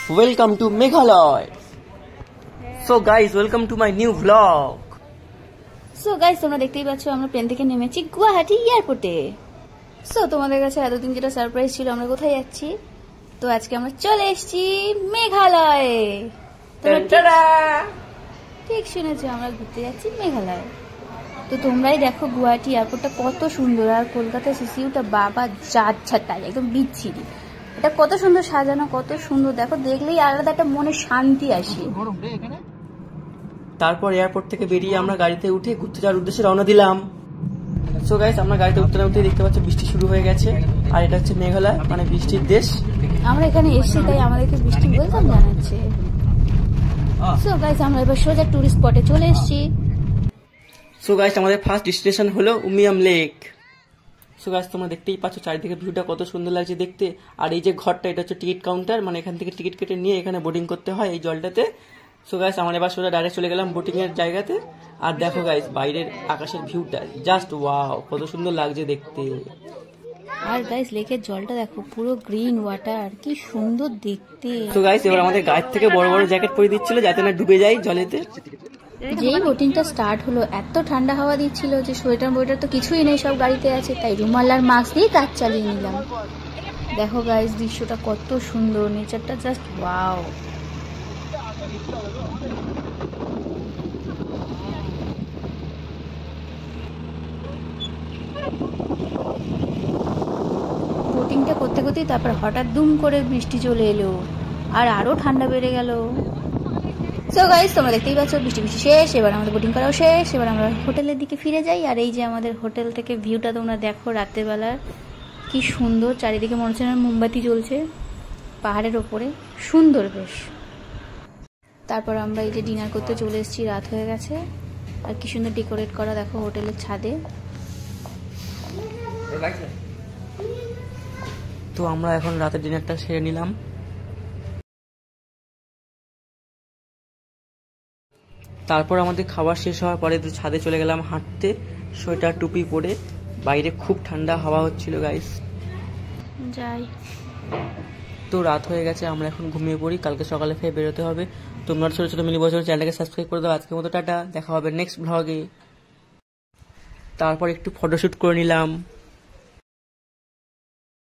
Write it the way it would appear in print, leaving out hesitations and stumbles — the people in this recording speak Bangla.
Welcome to Meghalaya. So guys, welcome to my new vlog. So guys, তোমরা দেখতেই পাচ্ছ আমরা প্লেন থেকে নেমেছি গুয়াহাটি এয়ারপোর্টে। সো তোমাদের কাছে এতদিন যেটা সারপ্রাইজ ছিল আমরা কোথায় যাচ্ছি, তো আজকে আমরা চলে এসেছি মেঘালয়ে। ঠিক শুনেছো, আমরা ঘুরতে যাচ্ছি মেঘালয়ে। তো তোমরাই দেখো গুয়াহাটি এয়ারপোর্টটা কত সুন্দর, আর কলকাতার সিসিউটা বাবা যাচ্ছাটাই একদম বিচ্ছিরি। এটা কত সুন্দর সাজানো, কত সুন্দর, দেখো দেখলেই আলাদা একটা মনে শান্তি আসে। তারপর এয়ারপোর্ট থেকে বেরিয়ে আমরা গাড়িতে উঠে ঘুরতে যাওয়ার উদ্দেশ্যে রওনা দিলাম। সো গাইস, আমরা গাড়িতে উঠতে না উঠতে দেখতে পাচ্ছি বৃষ্টি শুরু হয়ে গেছে, আর এটা হচ্ছে মেঘালয়, মানে বৃষ্টির দেশ। আমরা এখানে এসেছি তাই আমাদেরকে বৃষ্টি ওয়েলকাম জানাচ্ছে। সো গাইস, আমরা এবার সোজা টুরিস্ট স্পটে চলে এসেছি। সো গাইস, আমাদের ফার্স্ট ডেস্টিনেশন হলো উমিয়াম লেক। সো গাইস, তোমরা দেখতেই পাচ্ছ চারিদিকে ভিউটা কত সুন্দর লাগছে দেখতে। আর এই যে ঘরটা, এটা হচ্ছে টিকিট কাউন্টার, মানে এখান থেকে টিকিট কেটে নিয়ে এখানে বোটিং করতে হয় এই জলটাতে। সো গাইস, আমরা এবার সোজা ডাইরেক্ট চলে গেলাম বোটিং এর জায়গাতে। আর দেখো গাইস, বাইরের আকাশের ভিউটা জাস্ট ওয়াও, কত সুন্দর লাগছে দেখতে। আর গাইস, লেকের জলটা দেখো, পুরো গ্রিন ওয়াটার, কি সুন্দর দেখতে। সো গাইস, এবার আমাদের গায়ের থেকে বড় বড় জ্যাকেট পরে দিচ্ছিল যাতে না ডুবে যায় জলেতে। যেই বোটিংটা স্টার্ট হলো এত ঠান্ডা হাওয়া দিচ্ছিল যে সোয়েটার তো কিছুই নেই, সব গাড়িতে আছে, তাই রুমাল আর মাস্ক দিয়ে কাজ চালিয়ে নিলাম। দেখো গাইস, দৃশ্যটা কত সুন্দর, নেচারটা জাস্ট ওয়াও। বোটিংটা করতে করতেই তারপর হঠাৎ দুম করে বৃষ্টি চলে এলো, আর আরো ঠান্ডা বেড়ে গেল। সো গাইস, তোমরা দেখতেই পাচ্ছ বৃষ্টি শেষ, এবার আমাদের বোটিং করাও শেষ। এবার আমরা হোটেলের দিকে ফিরে যাই। আর এই যে আমাদের হোটেল থেকে ভিউটা তোমরা দেখো রাতের বেলার, কি সুন্দর, চারিদিকে মনে হচ্ছে মোমবাতি জ্বলছে পাহাড়ের ওপরে, সুন্দর বেশ। তারপর আমরা এই যে ডিনার করতে চলে এসেছি, রাত হয়ে গেছে। আর কি সুন্দর ডেকোরেট করা দেখো হোটেলের ছাদে। তো আমরা এখন রাতের ডিনারটা সেরে নিলাম। তারপর আমাদের খাবার শেষ হওয়ার পরে ছাদে চলে গেলাম হাঁটতে, সোয়েটার টুপি পরে। বাইরে খুব ঠান্ডা হাওয়া হচ্ছিল গাইস। যাই, তো রাত হয়ে গেছে, আমরা এখন ঘুমিয়ে পড়ি, কালকে সকালে ফের বেরোতে হবে। তোমরা ছোট ছোট মিনি বছর চ্যানেলটাকে সাবস্ক্রাইব করে দাও। আজকের মতো টাটা, দেখা হবে নেক্সট ব্লগে। তারপর একটু ফটোশুট করে নিলাম।